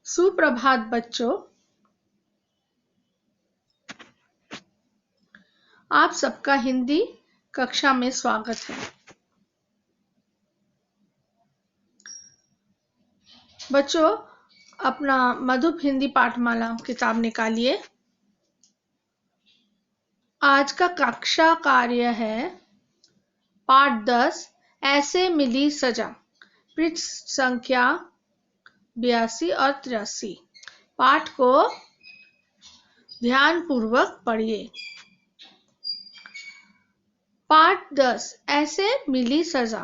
सुप्रभात बच्चों, आप सबका हिंदी कक्षा में स्वागत है। बच्चों, अपना मधुप हिंदी पाठमाला किताब निकालिए। आज का कक्षा कार्य है पाठ 10, ऐसे मिली सजा, पृष्ठ संख्या 82 और 83। पाठ को ध्यानपूर्वक पढ़िए। पाठ 10, ऐसे मिली सजा।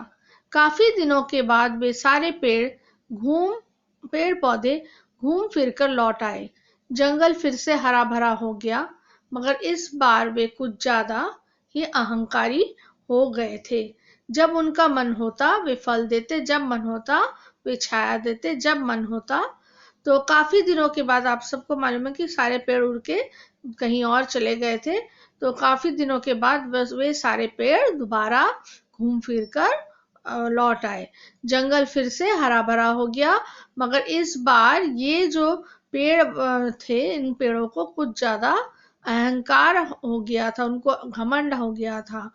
काफी दिनों के बाद वे सारे पेड़ पौधे घूम फिर कर लौट आए। जंगल फिर से हरा भरा हो गया, मगर इस बार वे कुछ ज्यादा ही अहंकारी हो गए थे। जब उनका मन होता वे फल देते, जब मन होता वे छाया देते, जब मन होता। तो काफी दिनों के बाद आप सबको मालूम है कि सारे पेड़ उड़ के कहीं और चले गए थे। तो काफी दिनों के बाद बस वे सारे पेड़ दोबारा घूम फिर कर लौट आए। जंगल फिर से हरा भरा हो गया, मगर इस बार ये जो पेड़ थे, इन पेड़ों को कुछ ज्यादा अहंकार हो गया था, उनको घमंड हो गया था,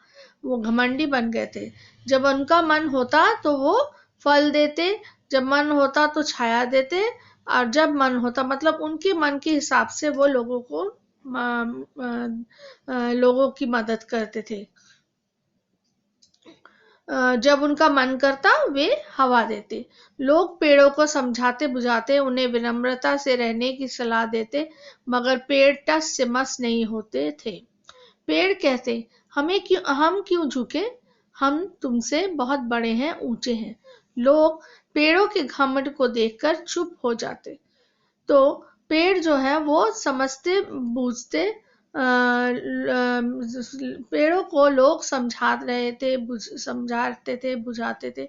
वो घमंडी बन गए थे। जब उनका मन होता तो वो फल देते, जब मन होता तो छाया देते, और जब मन होता मतलब उनके मन के हिसाब से वो लोगों की मदद करते थे। जब उनका मन करता वे हवा देते। लोग पेड़ों को समझाते बुझाते उन्हें विनम्रता से रहने की सलाह देते, मगर पेड़ टस से मस नहीं होते थे। पेड़ कहते, हम क्यों झुके, हम तुमसे बहुत बड़े हैं, ऊंचे हैं। लोग पेड़ों के घमंड को देखकर चुप हो जाते। तो पेड़ जो है वो समझते बूझते, पेड़ों को लोग समझाते थे बुझाते थे,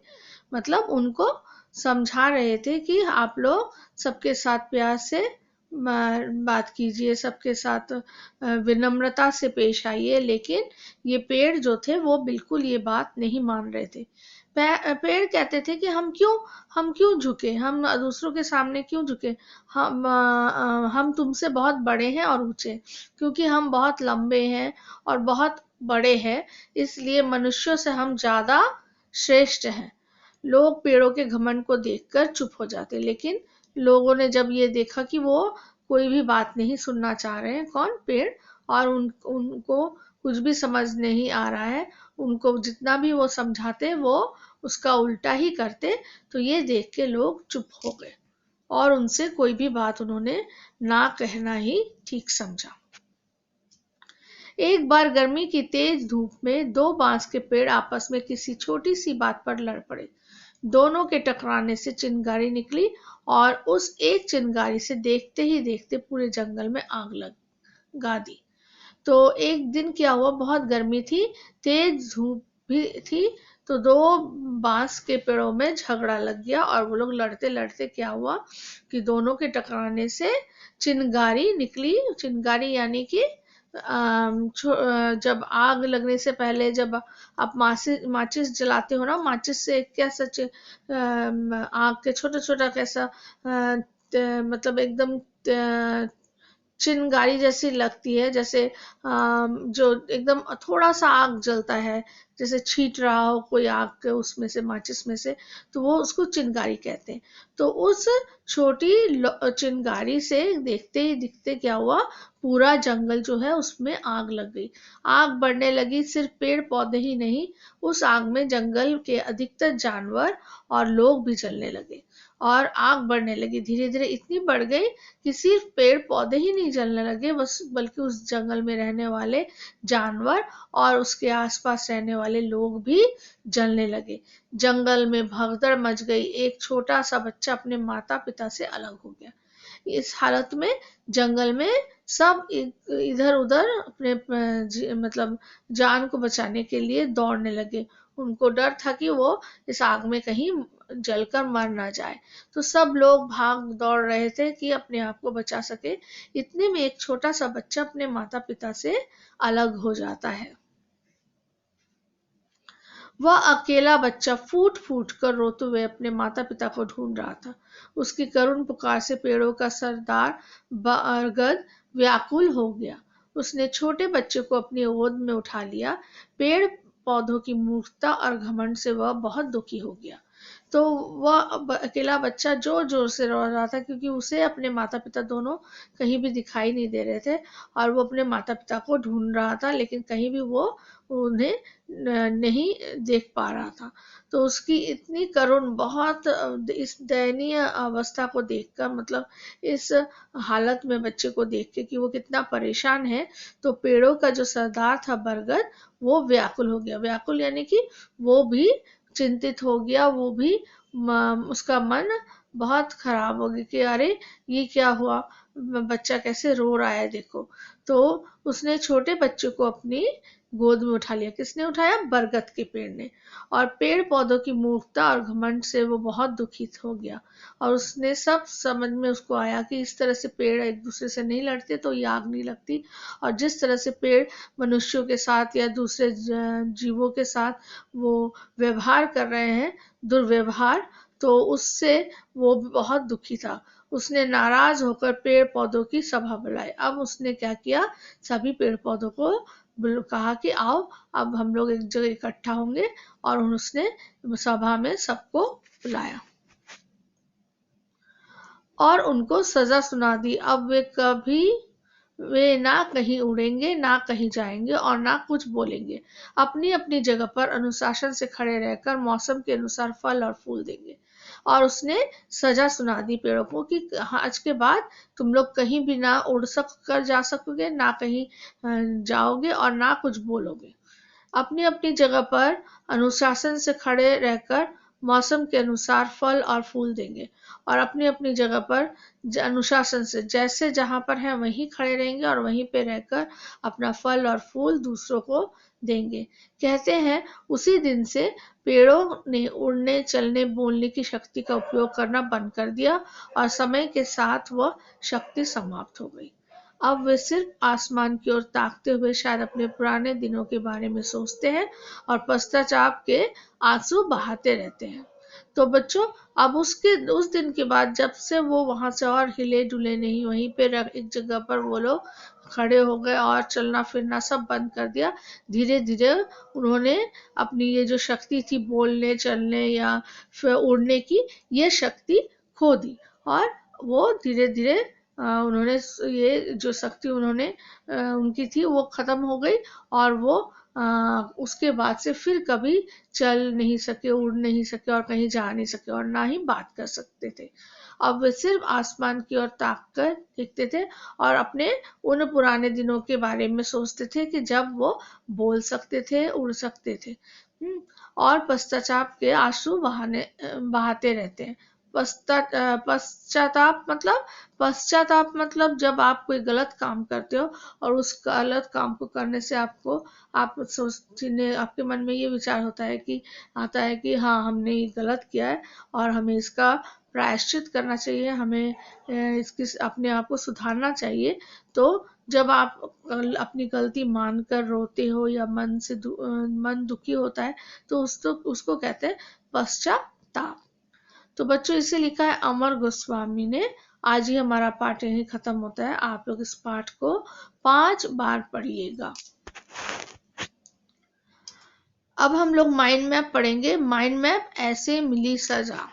मतलब उनको समझा रहे थे कि आप लोग सबके साथ प्यार से बात कीजिए, सबके साथ विनम्रता से पेश आइए। लेकिन ये पेड़ जो थे वो बिल्कुल ये बात नहीं मान रहे थे। पेड़ कहते थे कि हम क्यों झुके, हम दूसरों के सामने क्यों झुके। हम तुमसे बहुत बड़े हैं और ऊंचे, क्योंकि हम बहुत लंबे हैं और बहुत बड़े हैं, इसलिए मनुष्यों से हम ज्यादा श्रेष्ठ हैं। लोग पेड़ों के घमंड को देखकर चुप हो जाते, लेकिन लोगों ने जब ये देखा कि वो कोई भी बात नहीं सुनना चाह रहे हैं, कौन, पेड़, और उनको कुछ भी समझ नहीं आ रहा है, उनको जितना भी वो समझाते वो उसका उल्टा ही करते, तो ये देख के लोग चुप हो गए और उनसे कोई भी बात उन्होंने ना कहना ही ठीक समझा। एक बार गर्मी की तेज धूप में दो बांस के पेड़ आपस में किसी छोटी सी बात पर लड़ पड़े। दोनों के टकराने से चिंगारी निकली और उस एक चिंगारी से देखते ही देखते पूरे जंगल में आग लगा दी। तो एक दिन क्या हुआ, बहुत गर्मी थी, तेज धूप भी थी, तो दो बांस के पेड़ों में झगड़ा लग गया और वो लोग लड़ते लड़ते क्या हुआ कि दोनों के टकराने से चिंगारी निकली। चिंगारी यानी कि जब आग लगने से पहले जब आप माचिस जलाते हो ना, माचिस से क्या सच आग के छोटा छोटा कैसा मतलब एकदम चिंगारी जैसी लगती है, जैसे जो एकदम थोड़ा सा आग जलता है, जैसे छीट रहा हो कोई आग के उसमें से, माचिस में से, तो वो उसको चिंगारी कहते हैं। तो उस छोटी चिंगारी से देखते ही दिखते क्या हुआ, पूरा जंगल जो है उसमें आग लग गई। आग बढ़ने लगी, सिर्फ पेड़ पौधे ही नहीं, उस आग में जंगल के अधिकतर जानवर और लोग भी जलने लगे और आग बढ़ने लगी। धीरे धीरे इतनी बढ़ गई कि सिर्फ पेड़ पौधे ही नहीं जलने लगे, बस बल्कि उस जंगल में रहने वाले जानवर और उसके आसपास रहने वाले लोग भी जलने लगे। जंगल में भगदड़ मच गई। एक छोटा सा बच्चा अपने माता पिता से अलग हो गया। इस हालत में जंगल में सब इधर उधर अपने मतलब जान को बचाने के लिए दौड़ने लगे। उनको डर था कि वो इस आग में कहीं जलकर मर ना जाए, तो सब लोग भाग दौड़ रहे थे कि अपने आप को बचा सके। इतने में एक छोटा सा बच्चा अपने माता पिता से अलग हो जाता है। वह अकेला बच्चा फूट फूट कर रोते हुए अपने माता पिता को ढूंढ रहा था। उसकी करुण पुकार से पेड़ों का सरदार बरगद व्याकुल हो गया। उसने छोटे बच्चे को अपनी गोद में उठा लिया। पेड़ पौधों की मूर्खता और घमंड से वह बहुत दुखी हो गया। तो वह अकेला बच्चा जोर जोर से रो रहा था, क्योंकि उसे अपने माता पिता दोनों कहीं भी दिखाई नहीं दे रहे थे, और वो अपने माता पिता को ढूंढ रहा था, लेकिन कहीं भी वो उन्हें नहीं देख पा रहा था। तो उसकी इतनी करुण, बहुत इस दयनीय अवस्था को देखकर, मतलब इस हालत में बच्चे को देख के कि वो कितना परेशान है, तो पेड़ों का जो सरदार था बरगद, वो व्याकुल हो गया। व्याकुल यानी कि वो भी चिंतित हो गया, वो भी उसका मन बहुत खराब हो गया कि अरे ये क्या हुआ, बच्चा कैसे रो रहा है देखो। तो उसने छोटे बच्चे को अपनी गोद में उठा लिया। किसने उठाया? बरगद के पेड़ ने। और पेड़ पौधों की मूर्खता और घमंड से वो बहुत दुखित हो गया, और उसने सब समझ में उसको आया कि इस तरह से पेड़ एक दूसरे से नहीं लड़ते तो ये आग नहीं लगती, और जिस तरह से पेड़ मनुष्यों के साथ या दूसरे जीवों के साथ वो व्यवहार कर रहे हैं, दुर्व्यवहार, तो उससे वो बहुत दुखी था। उसने नाराज होकर पेड़ पौधों की सभा बुलाई। अब उसने क्या किया, सभी पेड़ पौधों को कहा कि आओ, अब हम लोग एक जगह इकट्ठा होंगे, और उसने सभा में सबको बुलाया और उनको सजा सुना दी। अब वे ना कहीं उड़ेंगे, ना कहीं जाएंगे, और ना कुछ बोलेंगे। अपनी अपनी जगह पर अनुशासन से खड़े रहकर मौसम के अनुसार फल और फूल देंगे। और उसने सजा सुना दी पेड़ों को कि आज के बाद तुम लोग कहीं भी ना उड़ सक कर जा सकोगे, ना कहीं जाओगे, और ना कुछ बोलोगे। अपनी अपनी जगह पर अनुशासन से खड़े रहकर मौसम के अनुसार फल और फूल देंगे, और अपनी अपनी जगह पर अनुशासन से जैसे जहां पर है वहीं खड़े रहेंगे, और वहीं पे रहकर अपना फल और फूल दूसरों को देंगे। कहते हैं उसी दिन से पेड़ों ने उड़ने, चलने, बोलने की शक्ति का उपयोग करना बंद कर दिया, और समय के साथ वह शक्ति समाप्त हो गई। अब वे सिर्फ आसमान की ओर ताकते हुए शायद अपने पुराने दिनों के बारे में सोचते हैं, और पश्चाताप के आंसू बहाते रहते हैं। तो बच्चों, अब उस दिन के बाद जब से वो वहां से और हिले डुले नहीं, वहीं पे एक जगह पर वो लोग खड़े हो गए, और चलना फिरना सब बंद कर दिया। धीरे धीरे उन्होंने अपनी ये जो शक्ति थी बोलने, चलने या फिर उड़ने की, ये शक्ति खो दी, और वो धीरे धीरे उन्होंने ये जो शक्ति उनकी थी वो खत्म हो गई, और वो उसके बाद से फिर कभी चल नहीं सके, उड़ नहीं सके, और कहीं जा नहीं सके, और ना ही बात कर सकते थे। अब वे सिर्फ आसमान की ओर ताक कर देखते थे, और अपने उन पुराने दिनों के बारे में सोचते थे कि जब वो बोल सकते थे, उड़ सकते थे। और पश्चाताप के आंसू बहाते रहते हैं। पश्चाताप मतलब जब आप कोई गलत काम करते हो, और उस गलत काम को करने से आप सोचने आपके मन में ये विचार आता है कि हाँ, हमने ये गलत किया है, और हमें इसका प्रायश्चित करना चाहिए, हमें इसकी अपने आप को सुधारना चाहिए। तो जब आप अपनी गलती मानकर रोते हो, या मन दुखी होता है, तो उसको कहते हैं पश्चाताप। तो बच्चों, इसे लिखा है अमर गोस्वामी ने। आज ही हमारा पाठ यही खत्म होता है। आप लोग इस पाठ को 5 बार पढ़िएगा। अब हम लोग माइंड मैप पढ़ेंगे। माइंड मैप ऐसे मिली सजा।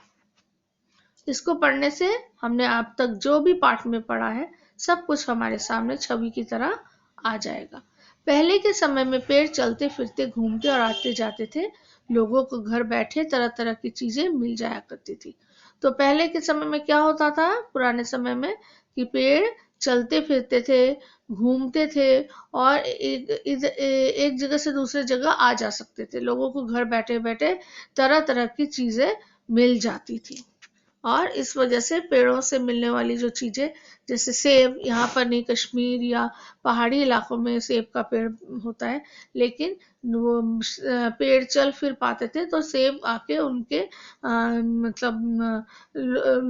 इसको पढ़ने से हमने अब तक जो भी पाठ में पढ़ा है, सब कुछ हमारे सामने छवि की तरह आ जाएगा। पहले के समय में पेड़ चलते फिरते, घूमते और आते जाते थे। लोगों को घर बैठे तरह तरह की चीजें मिल जाया करती थी। तो पहले के समय में क्या होता था, पुराने समय में, कि पेड़ चलते फिरते थे, घूमते थे, और एक जगह से दूसरे जगह आ जा सकते थे। लोगों को घर बैठे बैठे तरह तरह की चीजें मिल जाती थी, और इस वजह से पेड़ों से मिलने वाली जो चीजें, जैसे सेब, यहाँ पर नहीं, कश्मीर या पहाड़ी इलाकों में सेब का पेड़ होता है, लेकिन वो पेड़ चल फिर पाते थे, तो सेब आके उनके मतलब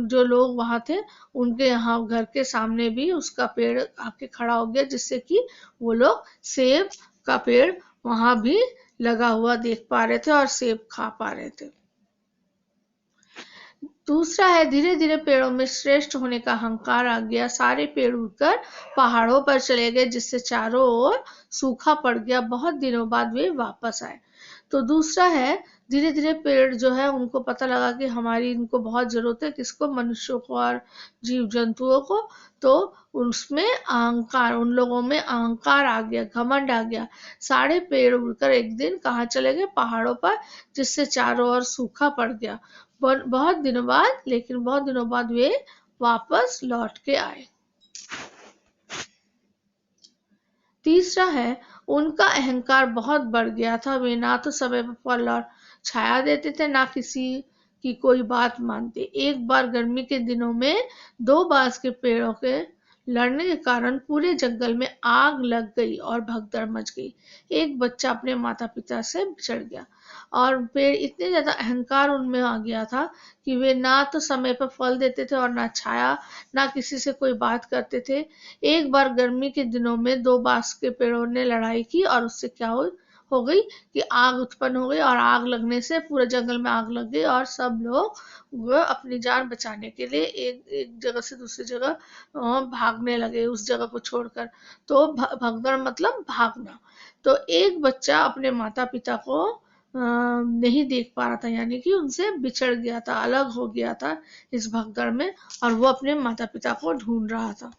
जो लोग वहां थे, उनके यहाँ घर के सामने भी उसका पेड़ आके खड़ा हो गया, जिससे कि वो लोग सेब का पेड़ वहां भी लगा हुआ देख पा रहे थे और सेब खा पा रहे थे। दूसरा है, धीरे धीरे पेड़ों में श्रेष्ठ होने का अहंकार आ गया, सारे पेड़ उड़कर पहाड़ों पर चले गए, जिससे चारों ओर सूखा पड़ गया। बहुत दिनों बाद वे वापस आए। तो दूसरा है, धीरे धीरे पेड़ जो है उनको पता लगा कि हमारी इनको बहुत जरूरत है, किसको, मनुष्यों को और जीव जंतुओं को। तो उसमें अहंकार, उन लोगों में अहंकार आ गया, घमंड आ गया। सारे पेड़ उड़कर एक दिन कहाँ चले गए, पहाड़ों पर, जिससे चारों ओर सूखा पड़ गया। बहुत दिनों बाद, लेकिन बहुत दिनों बाद वे वापस लौट के आए। तीसरा है, उनका अहंकार बहुत बढ़ गया था। वे ना तो समय पर फल और छाया देते थे, ना किसी की कोई बात मानते। एक बार गर्मी के दिनों में दो बांस के पेड़ों के लड़ने के कारण पूरे जंगल में आग लग गई और भगदड़ मच गई। एक बच्चा अपने माता पिता से बिछड़ गया और पेड़ इतने ज्यादा अहंकार उनमें आ गया था कि वे ना तो समय पर फल देते थे और ना छाया, ना किसी से कोई बात करते थे। एक बार गर्मी के दिनों में दो बांस के पेड़ों ने लड़ाई की और उससे क्या हो गई कि आग उत्पन्न हो गई और आग लगने से पूरे जंगल में आग लग गई और सब लोग वो अपनी जान बचाने के लिए एक एक जगह से दूसरी जगह भागने लगे, उस जगह को छोड़कर। तो भगदड़ मतलब भागना। तो एक बच्चा अपने माता पिता को नहीं देख पा रहा था, यानी कि उनसे बिछड़ गया था, अलग हो गया था इस भगदड़ में, और वो अपने माता पिता को ढूंढ रहा था।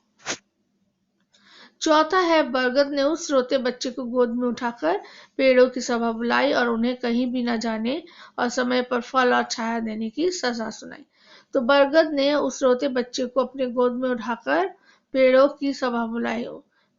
चौथा है, बरगद ने उस रोते बच्चे को गोद में उठाकर पेड़ों की सभा बुलाई और उन्हें कहीं भी न जाने और समय पर फल और छाया देने की सजा सुनाई। तो बरगद ने उस रोते बच्चे को अपने गोद में उठाकर पेड़ों की सभा बुलाई,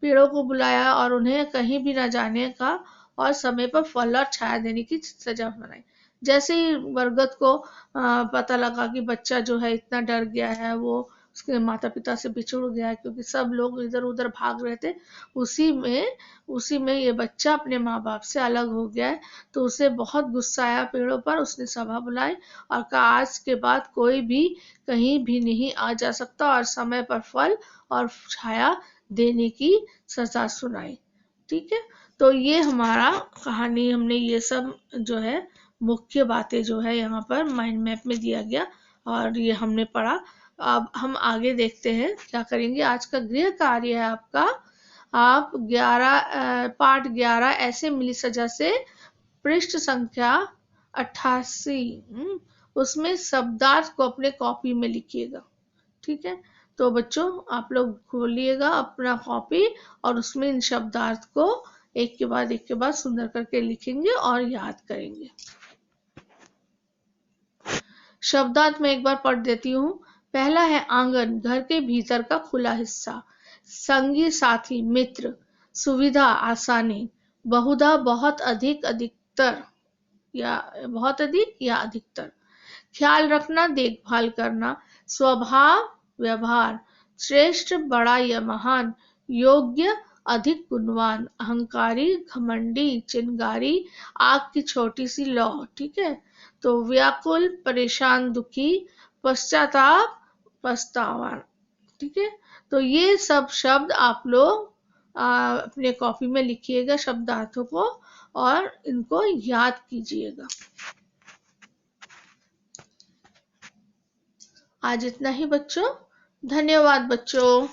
पेड़ों को बुलाया और उन्हें कहीं भी न जाने का और समय पर फल और छाया देने की सजा बनाई। जैसे ही बरगद को पता लगा कि बच्चा जो है इतना डर गया है, वो उसके माता पिता से बिछुड़ गया है, क्योंकि सब लोग इधर उधर भाग रहे थे, उसी में ये बच्चा अपने माँ बाप से अलग हो गया है। तो उसे बहुत गुस्सा आया पेड़ों पर। उसने सभा बुलाई और कहा, आज के बाद कोई भी कहीं भी नहीं आ जा सकता, और समय पर फल और छाया देने की सजा सुनाई। ठीक है, तो ये हमारा कहानी, हमने ये सब जो है मुख्य बातें जो है यहाँ पर माइंड मैप में दिया गया और ये हमने पढ़ा। अब हम आगे देखते हैं क्या करेंगे। आज का गृह कार्य है आपका, आप 11 पाठ 11 ऐसे मिली सजा से पृष्ठ संख्या 88 उसमें शब्दार्थ को अपने कॉपी में लिखिएगा। ठीक है, तो बच्चों आप लोग खोलिएगा अपना कॉपी और उसमें इन शब्दार्थ को एक के बाद सुंदर करके लिखेंगे और याद करेंगे। शब्दार्थ में एक बार पढ़ देती हूँ। पहला है आंगन, घर के भीतर का खुला हिस्सा। संगी, साथी, मित्र। सुविधा, आसानी। बहुधा, बहुत अधिक, अधिकतर या बहुत अधिक या अधिकतर। ख्याल रखना, देखभाल करना। स्वभाव, व्यवहार। श्रेष्ठ, बड़ा या महान। योग्य, अधिक गुणवान। अहंकारी, घमंडी, चिनगारी, आग की छोटी सी लौ। ठीक है, तो व्याकुल, परेशान, दुखी। पश्चाताप, पछतावा। ठीक है, तो ये सब शब्द आप लोग अपने कॉपी में लिखिएगा शब्दार्थों को और इनको याद कीजिएगा। आज इतना ही बच्चों, धन्यवाद बच्चों।